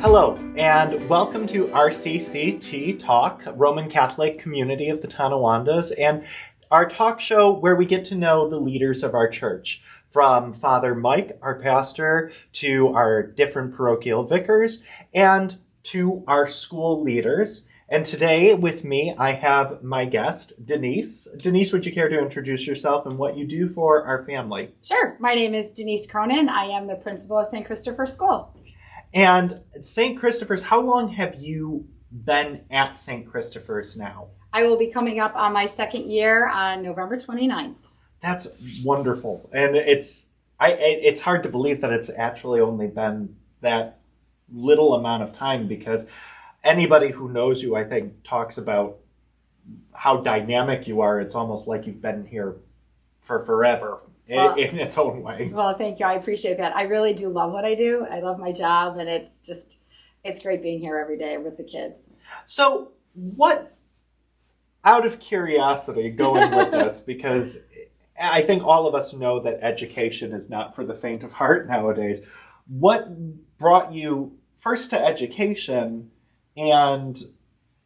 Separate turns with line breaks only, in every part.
Hello, and welcome to RCCT Talk, Roman Catholic Community of the Tonawondas, and our talk show where we get to know the leaders of our church, from Father Mike, our pastor, to our different parochial vicars, and to our school leaders. And today with me, I have my guest, Denise. Denise, would you care to introduce yourself and what you do for our family?
Sure. My name is Denise Cronyn. I am the principal of St. Christopher's School.
And St. Christopher's, how long have you been at St. Christopher's now?
I will be coming up on my second year on November 29th.
That's wonderful. And it's hard to believe that it's actually only been that little amount of time, because anybody who knows you, I think, talks about how dynamic you are. It's almost like you've been here for forever. In its own way.
Well, thank you. I appreciate that. I really do love what I do. I love my job, and it's great being here every day with the kids.
So what, out of curiosity, going with this, because I think all of us know that education is not for the faint of heart nowadays. What brought you first to education, and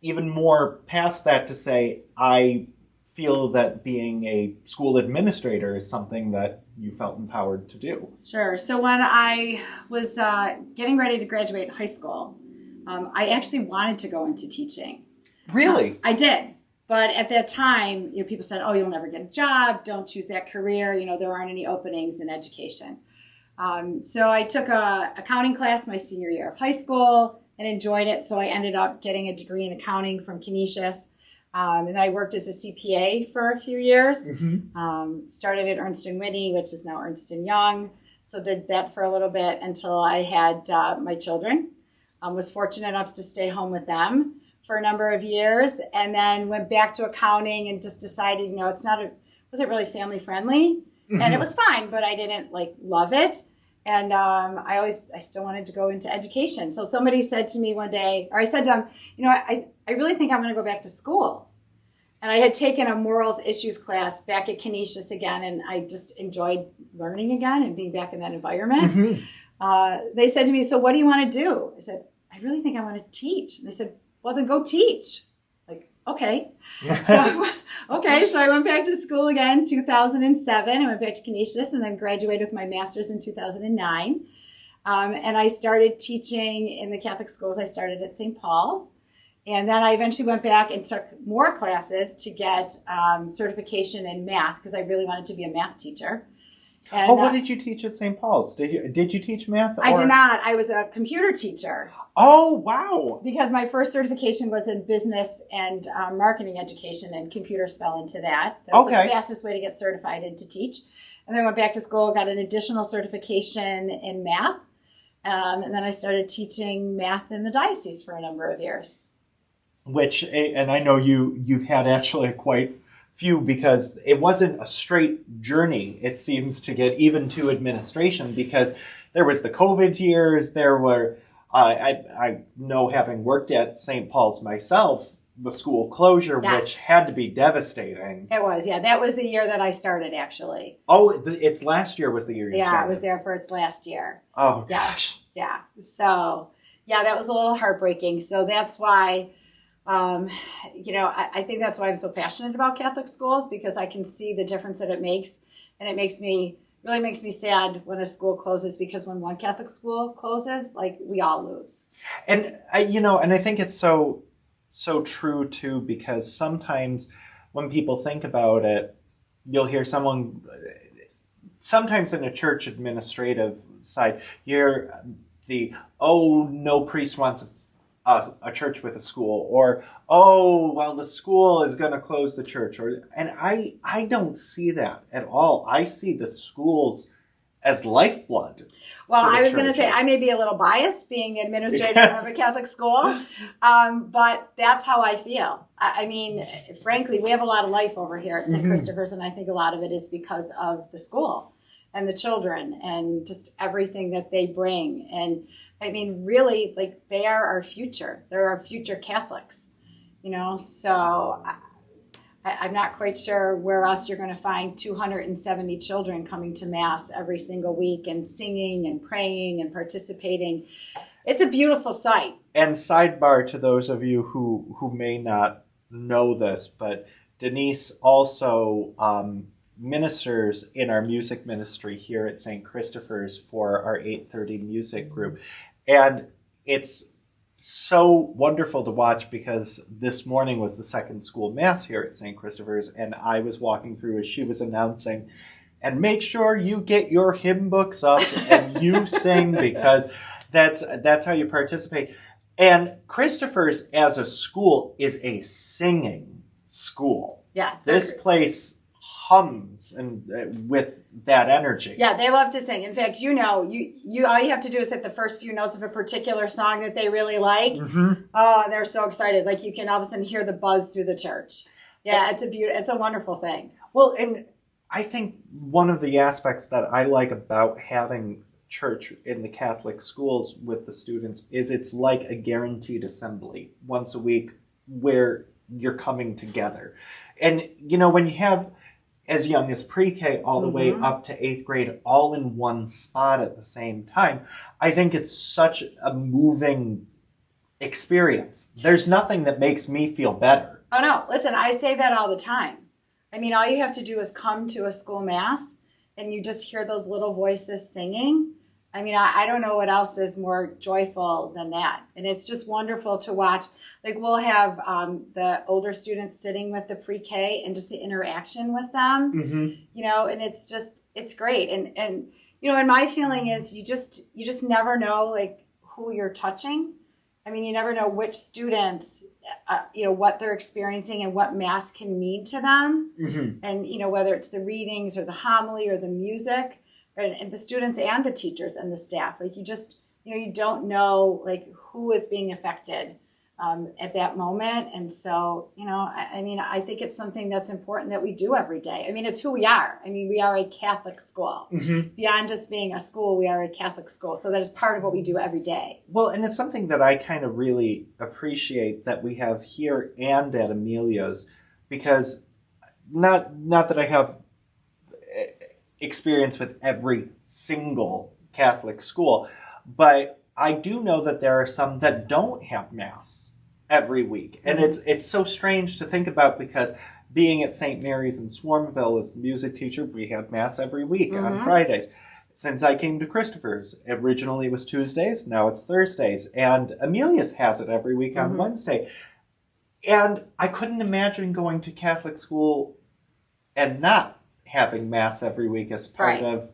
even more past that to say, I feel that being a school administrator is something that you felt empowered to do?
Sure. So when I was getting ready to graduate high school, I actually wanted to go into teaching.
Really?
I did. But at that time, people said, oh, you'll never get a job. Don't choose that career. There aren't any openings in education. So I took a accounting class my senior year of high school and enjoyed it. So I ended up getting a degree in accounting from Canisius. And I worked as a CPA for a few years. Mm-hmm. Started at Ernst & Whitney, which is now Ernst & Young. So did that for a little bit until I had my children. Was fortunate enough to stay home with them for a number of years, and then went back to accounting and just decided, wasn't really family friendly. Mm-hmm. And it was fine, but I didn't love it. And I still wanted to go into education. So somebody said to me one day, or I said to them, I really think I'm going to go back to school. And I had taken a morals issues class back at Canisius again, and I just enjoyed learning again and being back in that environment. Mm-hmm. They said to me, so what do you want to do? I said, I really think I want to teach. And they said, well, then go teach. Okay. So I went back to school again, 2007. I went back to Canisius and then graduated with my master's in 2009. And I started teaching in the Catholic schools. I started at St. Paul's. And then I eventually went back and took more classes to get certification in math, because I really wanted to be a math teacher. And,
what did you teach at St. Paul's? Did you teach math?
I did not. I was a computer teacher.
Oh, wow.
Because my first certification was in business and marketing education, and computers fell into that. That was the fastest way to get certified and to teach. And then I went back to school, got an additional certification in math. And then I started teaching math in the diocese for a number of years.
And I know you've had actually quite few, because it wasn't a straight journey, it seems, to get even to administration, because there was the COVID years. There were, I know, having worked at St. Paul's myself, the school closure, yes, which had to be devastating.
It was, yeah. That was the year that I started, actually.
Oh, it's last year was the year you started.
Yeah, I was there for its last year.
Oh, gosh.
Yeah. So, yeah, that was a little heartbreaking. So that's why, I think that's why I'm so passionate about Catholic schools, because I can see the difference that it makes. And it really makes me sad when a school closes, because when one Catholic school closes, we all lose.
And I think it's so true too, because sometimes when people think about it, you'll hear sometimes in a church administrative side, you're no priest wants a church with a school, or the school is going to close the church, and I don't see that at all. I see the schools as lifeblood.
Well, I was going to say, I may be a little biased being administrator of a Catholic school, but that's how I feel. I mean, frankly, we have a lot of life over here at St. Mm-hmm. Christopher's, and I think a lot of it is because of the school and the children and just everything that they bring. And I mean, really, they are our future. They're our future Catholics, so I'm not quite sure where else you're going to find 270 children coming to Mass every single week and singing and praying and participating. It's a beautiful sight.
And sidebar to those of you who may not know this, but Denise also ministers in our music ministry here at St. Christopher's for our 8:30 music group. And it's so wonderful to watch because this morning was the second school mass here at St. Christopher's, and I was walking through as she was announcing, and make sure you get your hymn books up and you sing, because that's how you participate. And Christopher's as a school is a singing school.
Yeah.
This place hums and with that energy.
Yeah, they love to sing. In fact, you all you have to do is hit the first few notes of a particular song that they really like.
Mm-hmm.
Oh, they're so excited. Like you can all of a sudden hear the buzz through the church. Yeah, it's a wonderful thing.
Well, and I think one of the aspects that I like about having church in the Catholic schools with the students is it's like a guaranteed assembly once a week where you're coming together. And, when you have as young as pre-K all the way up to 8th grade all in one spot at the same time, I think it's such a moving experience. There's nothing that makes me feel better.
Oh, no. Listen, I say that all the time. I mean, all you have to do is come to a school mass and you just hear those little voices singing. I mean, I don't know what else is more joyful than that. And it's just wonderful to watch. Like we'll have the older students sitting with the pre-K and just the interaction with them, and it's great. And and my feeling is you just never know like who you're touching. I mean, you never know which students, what they're experiencing and what Mass can mean to them. Mm-hmm. And, whether it's the readings or the homily or the music, and the students and the teachers and the staff, like you don't know like who is being affected at that moment. And so, I think it's something that's important that we do every day. I mean, it's who we are. I mean, we are a Catholic school. Mm-hmm. Beyond just being a school, we are a Catholic school. So that is part of what we do every day.
Well, and it's something that I kind of really appreciate that we have here and at Amelia's, because not that I have experience with every single Catholic school, but I do know that there are some that don't have Mass every week. And it's so strange to think about, because being at St. Mary's in Swarmville as the music teacher, we had Mass every week on Fridays. Since I came to Christopher's, originally it was Tuesdays, now it's Thursdays, and Amelia's has it every week on Wednesday. And I couldn't imagine going to Catholic school and not having Mass every week as part of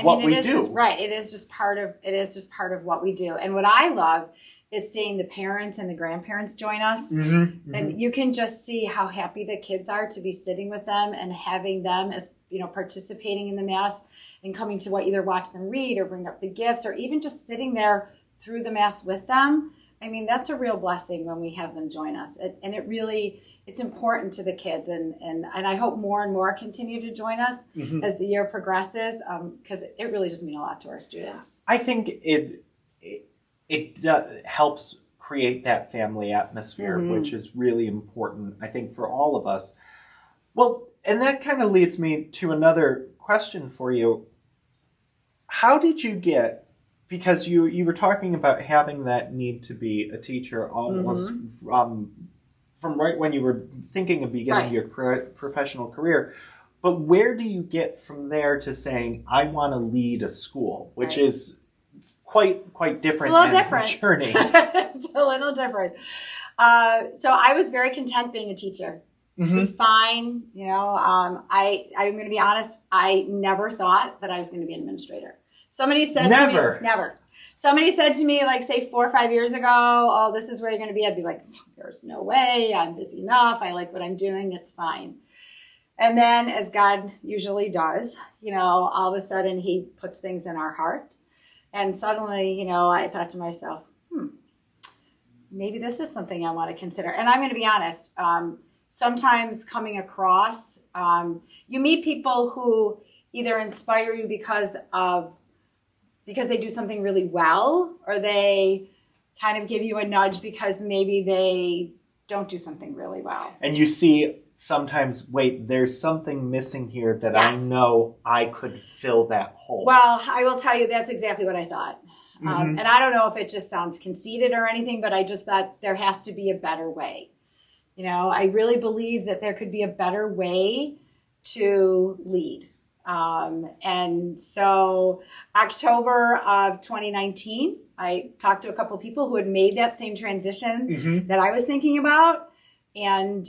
what we do.
It is just part of what we do. And what I love is seeing the parents and the grandparents join us. And you can just see how happy the kids are to be sitting with them and having them as, participating in the Mass and coming to either watch them read or bring up the gifts or even just sitting there through the Mass with them. I mean, that's a real blessing when we have them join us. And it really, it's important to the kids. And I hope more and more continue to join us as the year progresses, because it really does mean a lot to our students.
I think it helps create that family atmosphere, which is really important, I think, for all of us. Well, and that kind of leads me to another question for you. How did you get, because you were talking about having that need to be a teacher almost from right when you were thinking of beginning your professional career, but where do you get from there to saying, I want to lead a school, which is quite different.
It's a little different.
Journey.
It's a little different. So I was very content being a teacher. It was fine. I'm going to be honest. I never thought that I was going to be an administrator. Somebody said to me, never. Somebody said to me, like, say 4 or 5 years ago, oh, this is where you're going to be. I'd be like, there's no way. I'm busy enough. I like what I'm doing. It's fine. And then, as God usually does, all of a sudden he puts things in our heart. And suddenly, I thought to myself, maybe this is something I want to consider. And I'm going to be honest. Sometimes coming across, you meet people who either inspire you because they do something really well, or they kind of give you a nudge because maybe they don't do something really well.
And you see sometimes, wait, there's something missing here that I know I could fill that hole.
Well, I will tell you, that's exactly what I thought. And I don't know if it just sounds conceited or anything, but I just thought there has to be a better way. I really believe that there could be a better way to lead. And so October of 2019, I talked to a couple of people who had made that same transition that I was thinking about. And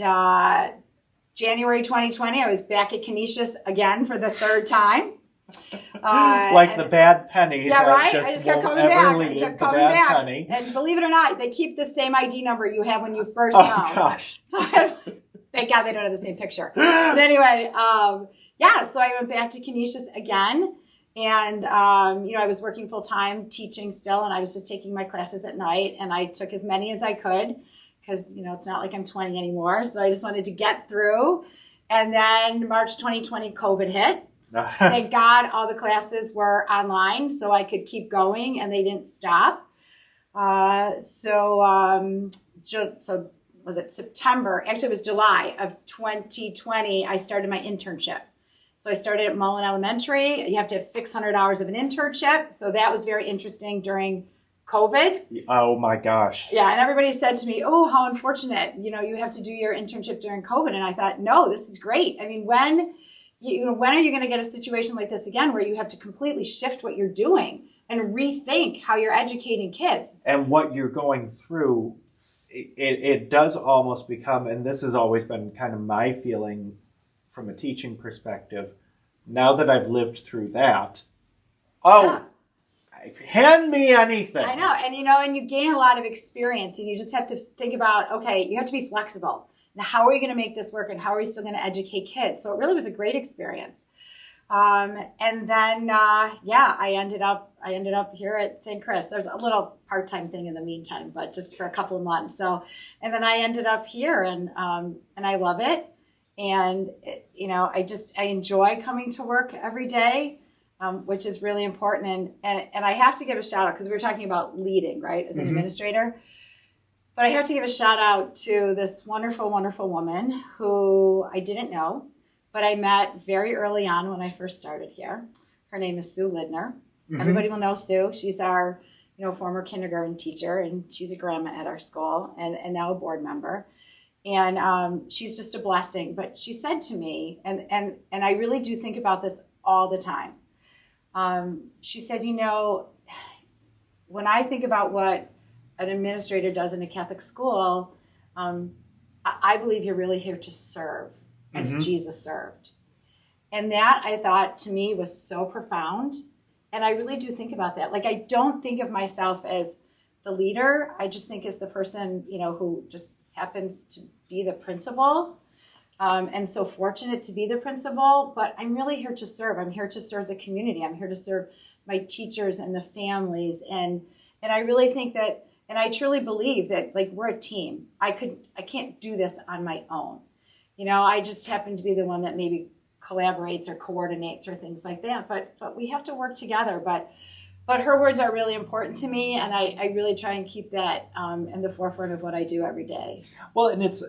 January 2020, I was back at Canisius again for the third time.
Like the bad penny.
Yeah, right.
Just
I just kept
won't
coming
ever
back.
leave,
I kept
the
coming
bad
back.
penny.
And believe it or not, they keep the same ID number you have when you first
Oh,
come.
gosh.
So thank God they don't have the same picture. But anyway, so I went back to Canisius again. And, I was working full time teaching still, and I was just taking my classes at night, and I took as many as I could because, it's not like I'm 20 anymore. So I just wanted to get through. And then March 2020, COVID hit. Thank God all the classes were online so I could keep going and they didn't stop. So was it September? Actually, it was July of 2020. I started my internship. So I started at Mullen Elementary. You have to have 600 hours of an internship. So that was very interesting during COVID.
Oh my gosh.
Yeah. And everybody said to me, oh, how unfortunate. You have to do your internship during COVID. And I thought, no, this is great. I mean, when are you going to get a situation like this again where you have to completely shift what you're doing and rethink how you're educating kids?
And what you're going through, it does almost become, and this has always been kind of my feeling from a teaching perspective, now that I've lived through that, hand me anything.
I know. And you gain a lot of experience, and you just have to think about, okay, you have to be flexible. Now, how are we going to make this work, and how are we still going to educate kids? So it really was a great experience. And then, I ended up here at St. Chris. There's a little part-time thing in the meantime, but just for a couple of months. So, and then I ended up here, and I love it. And, I enjoy coming to work every day, which is really important. And I have to give a shout out, because we were talking about leading, right, as an administrator. But I have to give a shout out to this wonderful, wonderful woman who I didn't know, but I met very early on when I first started here. Her name is Sue Lidner. Everybody will know Sue. She's our, former kindergarten teacher, and she's a grandma at our school and now a board member. And she's just a blessing. But she said to me, and I really do think about this all the time. She said, when I think about what an administrator does in a Catholic school, I believe you're really here to serve as Jesus served. And that, I thought, to me was so profound. And I really do think about that. Like, I don't think of myself as the leader. I just think as the person, who just happens to be the principal. And so fortunate to be the principal, but I'm really here to serve. I'm here to serve the community. I'm here to serve my teachers and the families. And I really think that, and I truly believe that, like, we're a team. I can't do this on my own. I just happen to be the one that maybe collaborates or coordinates or things like that. But we have to work together. But her words are really important to me, and I really try and keep that in the forefront of what I do every day.
Well, and it's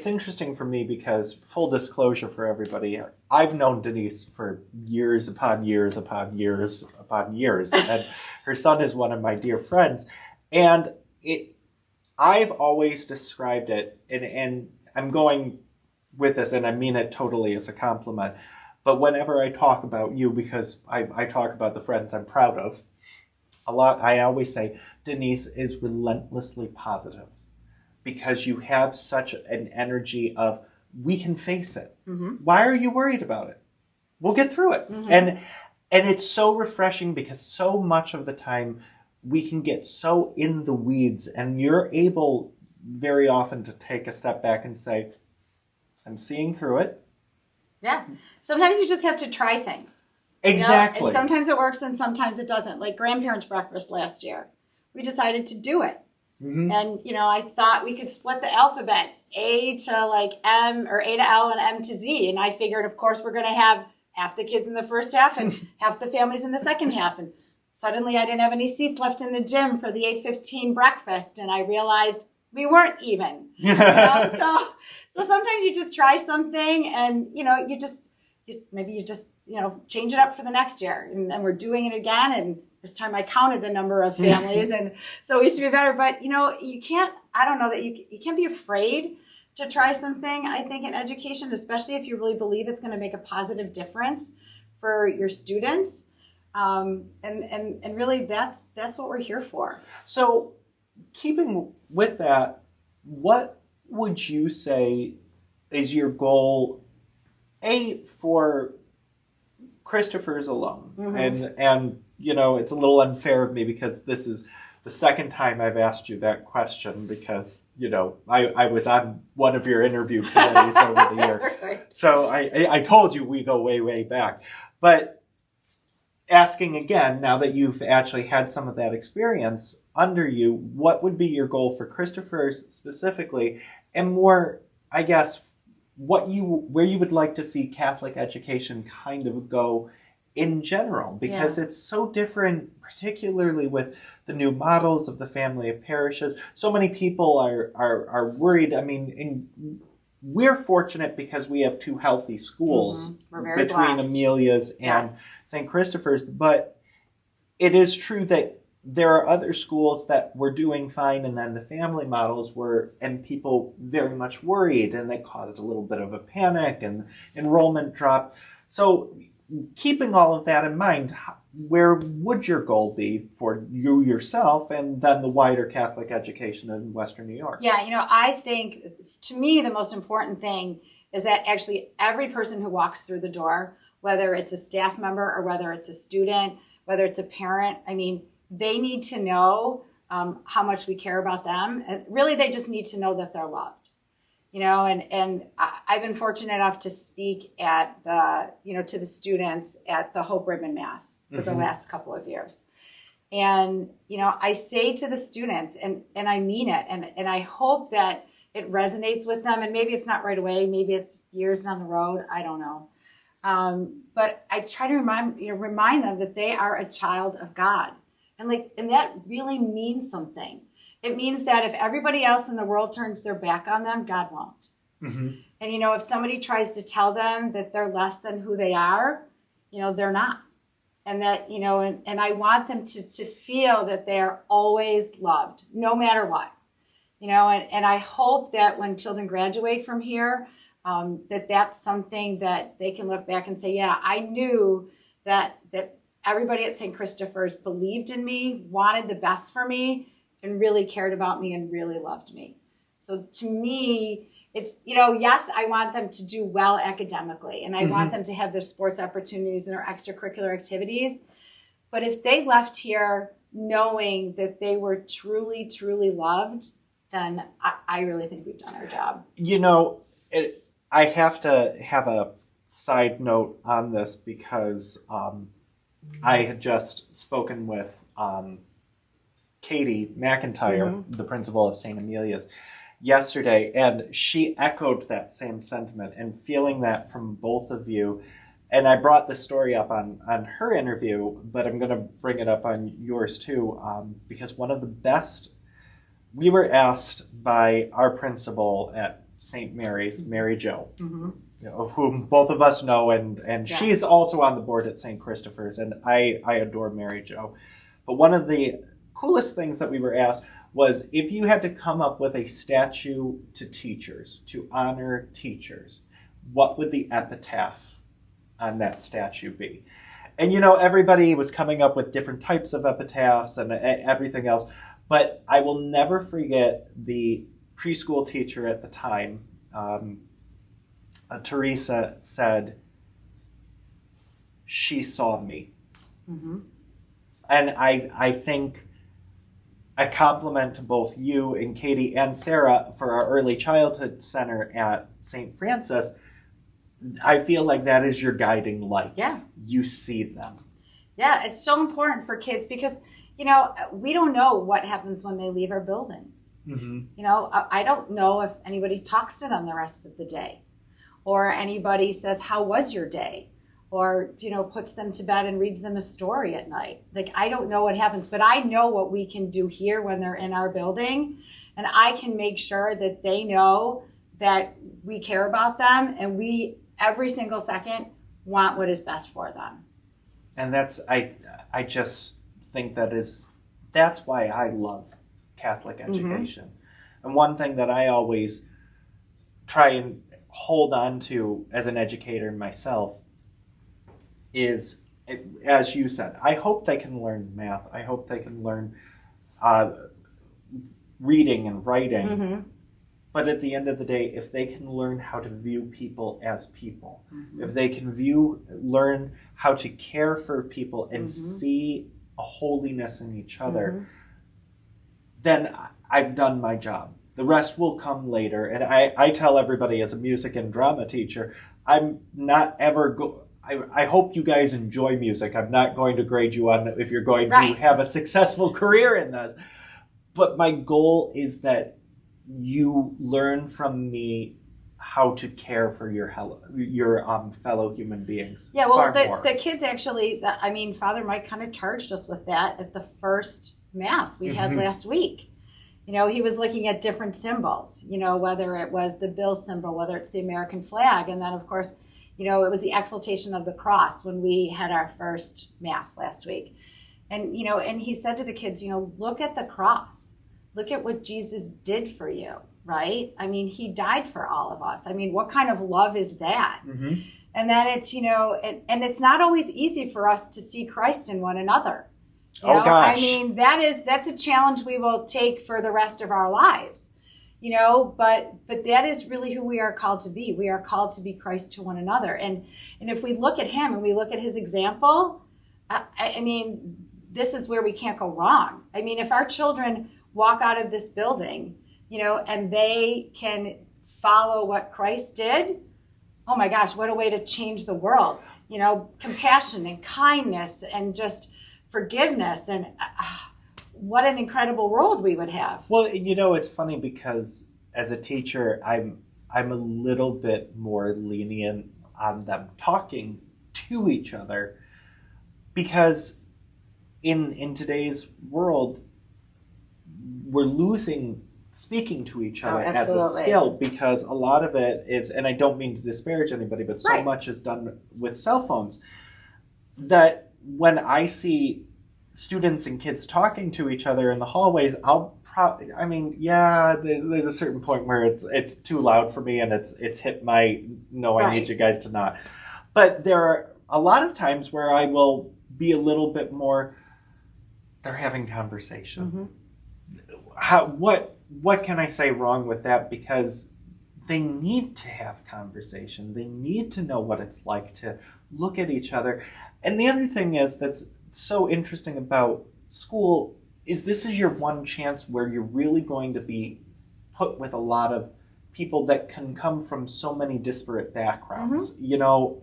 interesting for me because, full disclosure for everybody, I've known Denise for years upon years upon years upon years, and her son is one of my dear friends. And I've always described it, and I'm going with this, and I mean it totally as a compliment, but whenever I talk about you, because I talk about the friends I'm proud of, a lot, I always say, Denise is relentlessly positive, because you have such an energy of, we can face it. Why are you worried about it? We'll get through it. And it's so refreshing, because so much of the time we can get so in the weeds, and you're able very often to take a step back and say, I'm seeing through it.
Yeah. Sometimes you just have to try things.
Exactly.
And sometimes it works and sometimes it doesn't. Like grandparents' breakfast last year. We decided to do it. And, I thought we could split the alphabet, A to like M, or A to L and M to Z. And I figured, of course, we're going to have half the kids in the first half and half the families in the second half. And suddenly I didn't have any seats left in the gym for the 8:15 breakfast. And I realized we weren't even. So sometimes you just try something and, you just change it up for the next year. And we're doing it again. And this time I counted the number of families, and so we should be better. But you can't. I don't know that you can't be afraid to try something. I think in education, especially if you really believe it's going to make a positive difference for your students, and really that's what we're here for.
So, keeping with that, what would you say is your goal? For Christopher's alone, and it's a little unfair of me because this is the second time I've asked you that question because I was on one of your interview committees over the year,
Right.
So I told you we go way back, but asking again now that you've actually had some of that experience under you, what would be your goal for Christopher's specifically, and more, I guess, where you would like to see Catholic education kind of go in general, because it's so different, particularly with the new models of the family of parishes. So many people are worried. I mean, we're fortunate because we have two healthy schools between
blessed.
Amelia's and St. Christopher's, but it is true that there are other schools that were doing fine, and then the family models were, and people very much worried, and they caused a little bit of a panic, and enrollment dropped. So, keeping all of that in mind, where would your goal be for you yourself, and then the wider Catholic education in Western New York?
Yeah, I think, to me, the most important thing is that actually every person who walks through the door, whether it's a staff member or whether it's a student, whether it's a parent, I mean, they need to know how much we care about them. And really, they just need to know that they're loved. And I've been fortunate enough to speak at to the students at the Hope Ribbon Mass for the last couple of years. And, I say to the students, and I mean it, and I hope that it resonates with them. And maybe it's not right away, maybe it's years down the road, I don't know. But I try to remind them that they are a child of God. And that really means something. It means that if everybody else in the world turns their back on them, God won't. And, if somebody tries to tell them that they're less than who they are, they're not. And that, and I want them to feel that they're always loved, no matter what. And I hope that when children graduate from here, that's something that they can look back and say, yeah, I knew that everybody at St. Christopher's believed in me, wanted the best for me, and really cared about me and really loved me. So to me, it's, yes, I want them to do well academically, and I want them to have their sports opportunities and their extracurricular activities. But if they left here knowing that they were truly, truly loved, then I really think we've done our job.
I have to have a side note on this because I had just spoken with Katie McIntyre, the principal of St. Amelia's, yesterday, and she echoed that same sentiment and feeling that from both of you. And I brought this story up on her interview, but I'm going to bring it up on yours too, because one of the best, we were asked by our principal at St. Mary's, Mary Jo, whom both of us know, and she's also on the board at St. Christopher's, and I adore Mary Jo. But one of the coolest things that we were asked was if you had to come up with a statue to teachers, to honor teachers, what would the epitaph on that statue be? And everybody was coming up with different types of epitaphs and everything else, but I will never forget the preschool teacher at the time, Teresa, said, "She saw me." And I think a compliment to both you and Katie and Sarah for our early childhood center at St. Francis. I feel like that is your guiding light.
Yeah.
You see them.
Yeah, it's so important for kids because, we don't know what happens when they leave our building. I don't know if anybody talks to them the rest of the day, or anybody says, "How was your day?" or, puts them to bed and reads them a story at night. I don't know what happens, but I know what we can do here when they're in our building. And I can make sure that they know that we care about them and we, every single second, want what is best for them.
And that's, I just think that's why I love Catholic education. And one thing that I always try and hold on to as an educator myself is, as you said, I hope they can learn math. I hope they can learn reading and writing. But at the end of the day, if they can learn how to view people as people, if they can learn how to care for people and see a holiness in each other, then I've done my job. The rest will come later. And I tell everybody as a music and drama teacher, I'm not ever I hope you guys enjoy music. I'm not going to grade you on if you're going to have a successful career in this. But my goal is that you learn from me how to care for your fellow human beings.
Yeah, well, the kids actually, Father Mike kind of charged us with that at the first Mass we had last week. You know, he was looking at different symbols, you know, whether it was the Bill symbol, whether it's the American flag. And then, of course, you know, it was the exaltation of the cross when we had our first Mass last week. And, you know, and he said to the kids, you know, look at the cross. Look at what Jesus did for you, right? I mean, he died for all of us. I mean, what kind of love is that? And then it's, you know, and it's not always easy for us to see Christ in one another. You know?
Gosh.
I mean, that's a challenge we will take for the rest of our lives, you know, but that is really who we are called to be. We are called to be Christ to one another. And if we look at him and we look at his example, I mean, this is where we can't go wrong. I mean, if our children walk out of this building, you know, and they can follow what Christ did, oh my gosh, what a way to change the world. You know, compassion and kindness and just forgiveness, and what an incredible world we would have.
Well, you know, it's funny because as a teacher, I'm a little bit more lenient on them talking to each other, because in today's world, we're losing speaking to each other as a skill, because a lot of it is, and I don't mean to disparage anybody, but so much is done with cell phones, that when I see students and kids talking to each other in the hallways, there's a certain point where it's too loud for me and it's hit my, no, I need you guys to not. But there are a lot of times where I will be a little bit more, they're having conversation. What can I say wrong with that? Because they need to have conversation. They need to know what it's like to look at each other. And the other thing is that's so interesting about school is this is your one chance where you're really going to be put with a lot of people that can come from so many disparate backgrounds, you know,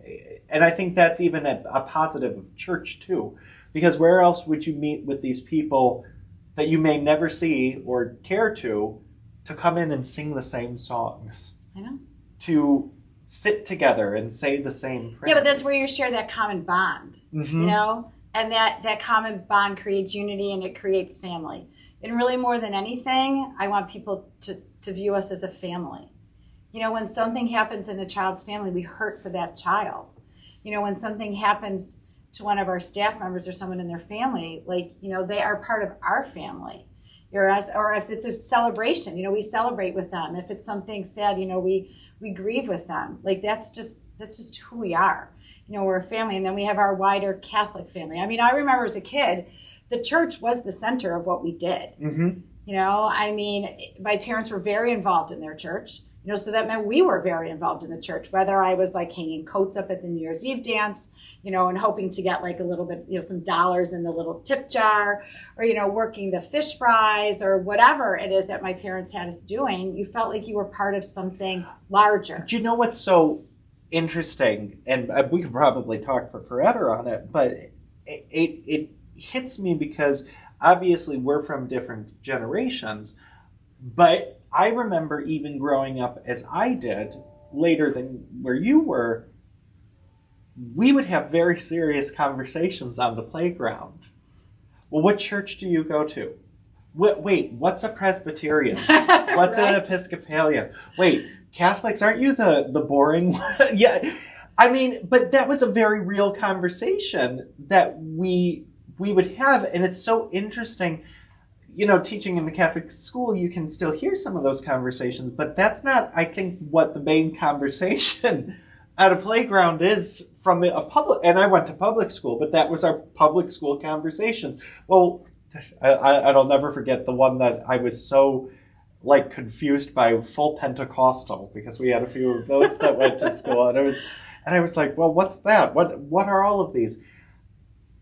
and I think that's even a positive of church too, because where else would you meet with these people that you may never see or care to come in and sing the same songs?
I know.
To sit together and say the same prayers.
Yeah, but that's where you share that common bond, you know? And that common bond creates unity and it creates family. And really more than anything, I want people to view us as a family. You know, when something happens in a child's family, we hurt for that child. You know, when something happens to one of our staff members or someone in their family, like, you know, they are part of our family. Or if it's a celebration, you know, we celebrate with them. If it's something sad, you know, we grieve with them. Like that's just who we are. You know, we're a family, and then we have our wider Catholic family. I mean, I remember as a kid, the church was the center of what we did. You know, I mean, my parents were very involved in their church. You know, so that meant we were very involved in the church, whether I was like hanging coats up at the New Year's Eve dance, you know, and hoping to get like a little bit, you know, some dollars in the little tip jar, or, you know, working the fish fries or whatever it is that my parents had us doing. You felt like you were part of something larger.
Do you know what's so interesting? And we could probably talk for forever on it, but it hits me because obviously we're from different generations, but I remember even growing up as I did, later than where you were, we would have very serious conversations on the playground. Well, what church do you go to? Wait, what's a Presbyterian? What's an Episcopalian? Wait, Catholics, aren't you the boring one? Yeah, I mean, but that was a very real conversation that we we would have, and it's so interesting, you know, teaching in the Catholic school, you can still hear some of those conversations, but that's not, I think, what the main conversation at a playground is from a public, and I went to public school, but that was our public school conversations. Well, I'll never forget the one that I was so like confused by, full Pentecostal, because we had a few of those that went to school, and I was like, well, what's that? What are all of these?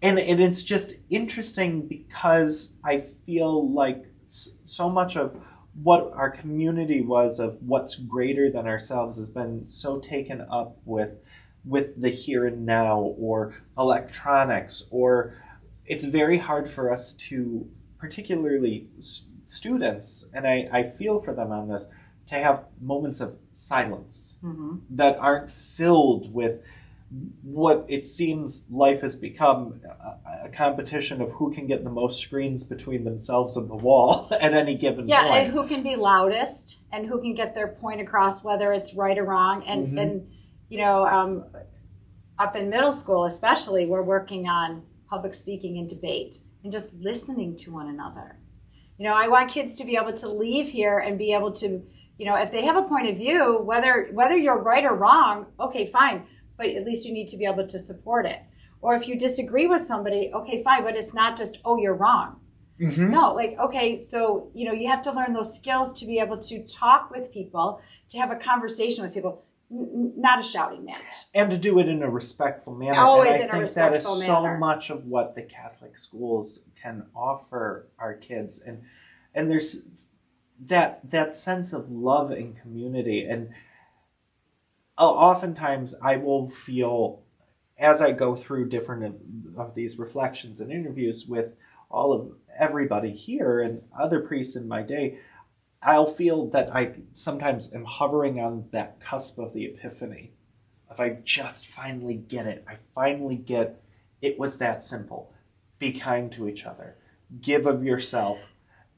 And it's just interesting because I feel like so much of what our community was, of what's greater than ourselves, has been so taken up with the here and now, or electronics, or it's very hard for us to, particularly students, and I feel for them on this, to have moments of silence that aren't filled with what it seems life has become, a competition of who can get the most screens between themselves and the wall at any given point.
Yeah, and who can be loudest, and who can get their point across, whether it's right or wrong. And you know, up in middle school especially, we're working on public speaking and debate and just listening to one another. You know, I want kids to be able to leave here and be able to, you know, if they have a point of view, whether you're right or wrong, okay, fine. But at least you need to be able to support it. Or if you disagree with somebody, okay, fine, but it's not just, oh, you're wrong. No, like, okay, so, you know, you have to learn those skills to be able to talk with people, to have a conversation with people, not a shouting match.
And to do it in a respectful manner.
Always
and
in a respectful manner.
That is so much of what the Catholic schools can offer our kids. And there's that sense of love and community. And oftentimes I will feel, as I go through different of these reflections and interviews with everybody here and other priests in my day, I'll feel that I sometimes am hovering on that cusp of the epiphany. If I just finally get it, I finally get it was that simple. Be kind to each other. Give of yourself.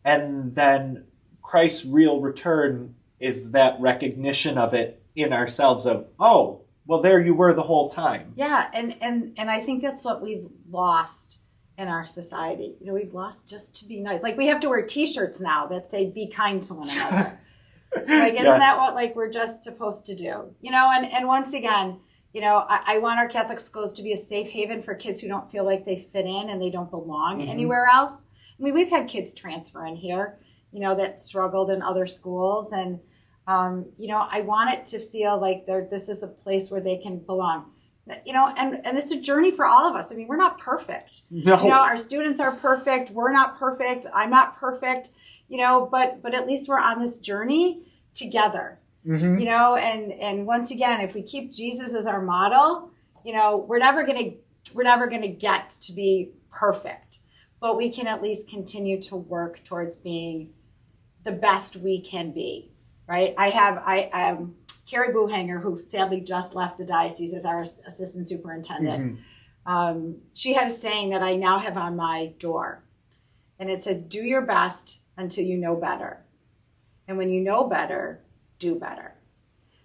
And then Christ's real return is that recognition of it in ourselves of, oh, well, there you were the whole time.
Yeah, and I think that's what we've lost in our society. You know, we've lost just to be nice. Like, we have to wear T-shirts now that say "Be kind to one another." Like, isn't that what we're just supposed to do? You know, and once again, you know, I want our Catholic schools to be a safe haven for kids who don't feel like they fit in and they don't belong anywhere else. I mean, we've had kids transfer in here, you know, that struggled in other schools, and you know, I want it to feel like this is a place where they can belong. You know, and it's a journey for all of us. I mean, we're not perfect.
No.
You know, our students are perfect. We're not perfect. I'm not perfect. You know, but at least we're on this journey together. You know, and once again, if we keep Jesus as our model, you know, we're never gonna get to be perfect, but we can at least continue to work towards being the best we can be. Right? I have Carrie Boohanger, who sadly just left the diocese as our assistant superintendent. She had a saying that I now have on my door. And it says, do your best until you know better. And when you know better, do better.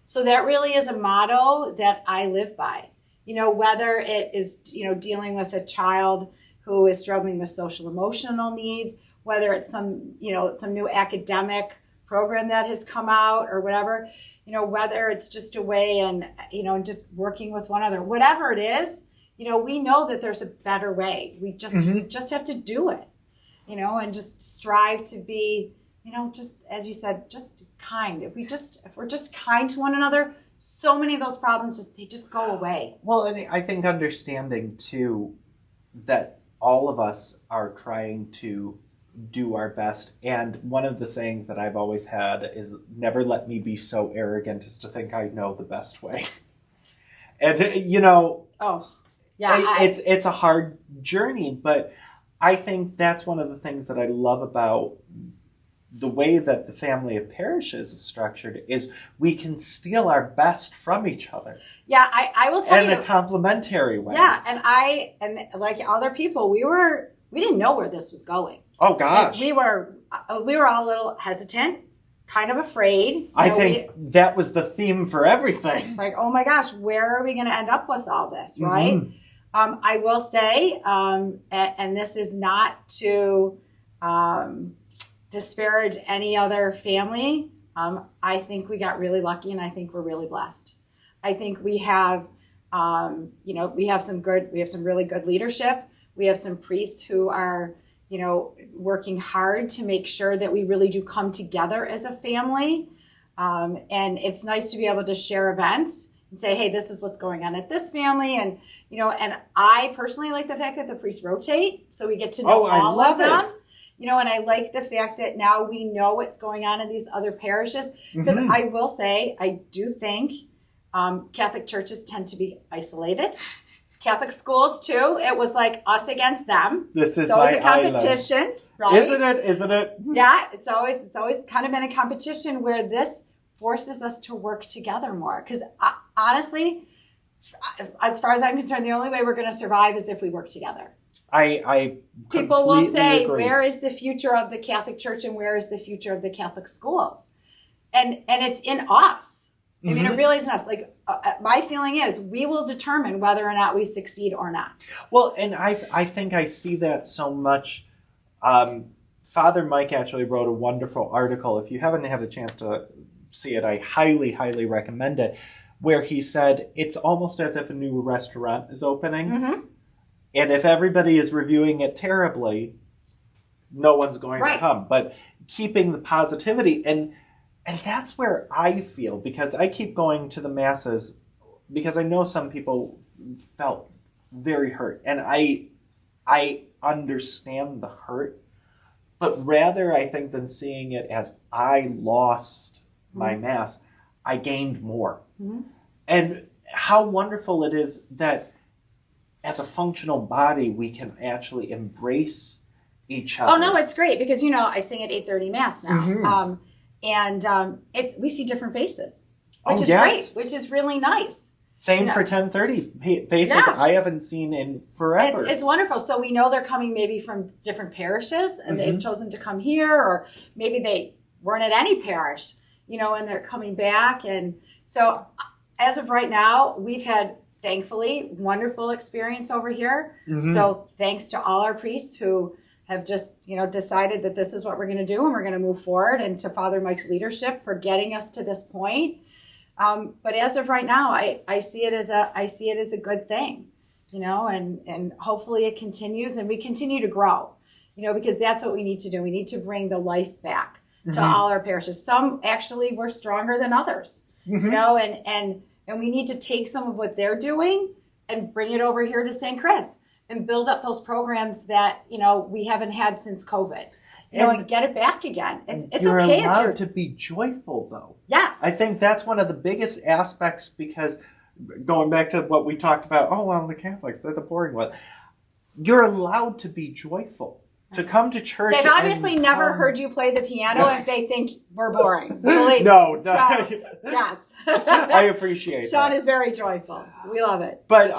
So that really is a motto that I live by. You know, whether it is, you know, dealing with a child who is struggling with social emotional needs, whether it's some new academic program that has come out or whatever, you know, whether it's just a way and, you know, just working with one another, whatever it is, you know, we know that there's a better way. We just have to do it, you know, and just strive to be, you know, just as you said, just kind. If we're just kind to one another, so many of those problems they just go away.
Well, and I think understanding too that all of us are trying to do our best. And one of the sayings that I've always had is, never let me be so arrogant as to think I know the best way. And, you know, it's a hard journey, but I think that's one of the things that I love about the way that the family of parishes is structured, is we can steal our best from each other.
Yeah, I will tell you.
In a complimentary way.
Yeah, and like other people, we didn't know where this was going.
Oh gosh.
Like we were all a little hesitant, kind of afraid.
I think that was the theme for everything.
It's like, oh my gosh, where are we going to end up with all this, right? I will say, and this is not to disparage any other family. I think we got really lucky, and I think we're really blessed. I think we have, we have some really good leadership. We have some priests who are, working hard to make sure that we really do come together as a family. And it's nice to be able to share events and say, hey, this is what's going on at this family. And, and I personally like the fact that the priests rotate, so we get to know all of them. And I like the fact that now we know what's going on in these other parishes. Because I will say, I do think Catholic churches tend to be isolated. Catholic schools too. It was like us against them.
This is
it's always a competition, right?
Isn't it?
Yeah, it's always kind of been a competition where this forces us to work together more. Because honestly, as far as I'm concerned, the only way we're going to survive is if we work together.
I
People will say,
agree.
where is the future of the Catholic Church and where is the future of the Catholic schools? And it's in us. I mean, it really is in us. Like, my feeling is we will determine whether or not we succeed or not.
Well, and I think I see that so much. Father Mike actually wrote a wonderful article. If you haven't had a chance to see it, I highly, highly recommend it, where he said it's almost as if a new restaurant is opening. And if everybody is reviewing it terribly, no one's going to come. But keeping the positivity, and that's where I feel, because I keep going to the masses, because I know some people felt very hurt. And I understand the hurt. But rather, I think, than seeing it as I lost my mass, I gained more. And how wonderful it is that as a functional body, we can actually embrace each other.
Oh, no, it's great because, I sing at 8:30 Mass now. We see different faces, which is great, which is really nice.
Same for 10:30 faces I haven't seen in forever.
It's wonderful. So we know they're coming maybe from different parishes and they've chosen to come here, or maybe they weren't at any parish, and they're coming back. And so as of right now, we've had, thankfully, wonderful experience over here. So thanks to all our priests who have just, decided that this is what we're going to do and we're going to move forward, and to Father Mike's leadership for getting us to this point. But as of right now, I see it as a good thing, and hopefully it continues and we continue to grow, because that's what we need to do. We need to bring the life back to all our parishes. Some actually were stronger than others, and we need to take some of what they're doing and bring it over here to St. Chris and build up those programs that, we haven't had since COVID. And get it back again. It's
you're
okay
allowed
if you're
to be joyful, though.
Yes.
I think that's one of the biggest aspects, because going back to what we talked about, the Catholics, they're the boring ones. You're allowed to be joyful. To come to church.
They've obviously never heard you play the piano if they think we're boring. Believe
no.
So, yes.
I appreciate
Sean
that.
is very joyful. We love it.
But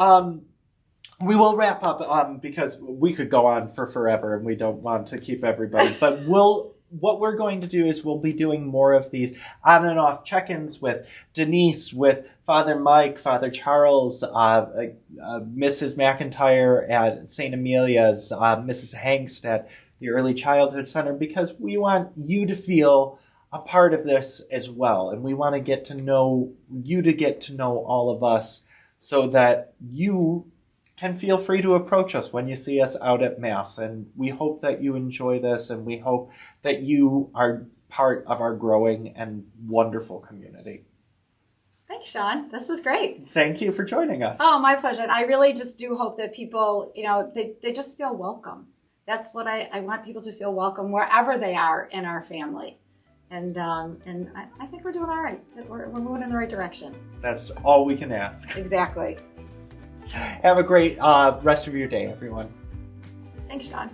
we will wrap up because we could go on for forever and we don't want to keep everybody. But what we're going to do is we'll be doing more of these on and off check-ins with Denise, with Father Mike, Father Charles, Mrs. McIntyre at St. Amelia's, Mrs. Hangst at the Early Childhood Center, because we want you to feel a part of this as well. And we want to get to know you, to get to know all of us, so that you can feel free to approach us when you see us out at Mass. And we hope that you enjoy this, and we hope that you are part of our growing and wonderful community.
Thanks, Sean. This was great.
Thank you for joining us.
Oh, my pleasure. And I really just do hope that people, they just feel welcome. That's what I want people to feel welcome wherever they are in our family. And I think we're doing all right. We're moving in the right direction.
That's all we can ask.
Exactly.
Have a great rest of your day, everyone.
Thanks, Sean.